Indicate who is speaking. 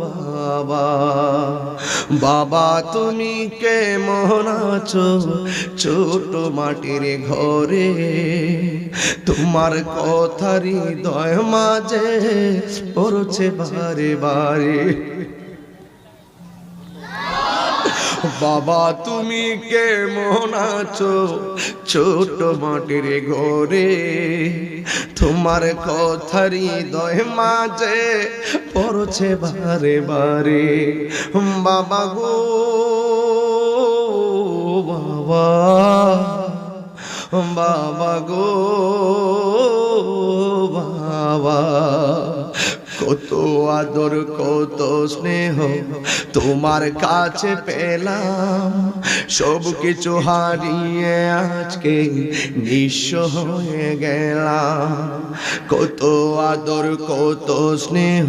Speaker 1: বাবা, বাবা তুমি কেমন আছো ছোট মাটির ঘরে? তোমার কথা হৃদয় মাঝে পড়ছে বারে বারে। বাবা তুমি কেমন আছো ছোট মাটির ঘরে? তোমার কথা হৃদয় মাঝে পড়ছে বারে বারে। বাবা গো বাবা, বাবা গো বাবা, কত আদর কত স্নেহ তোমার কাছে পেলাম, সব কিছু হারিয়ে আজকে নিঃস্ব হয়ে গেলাম। কত আদর কত স্নেহ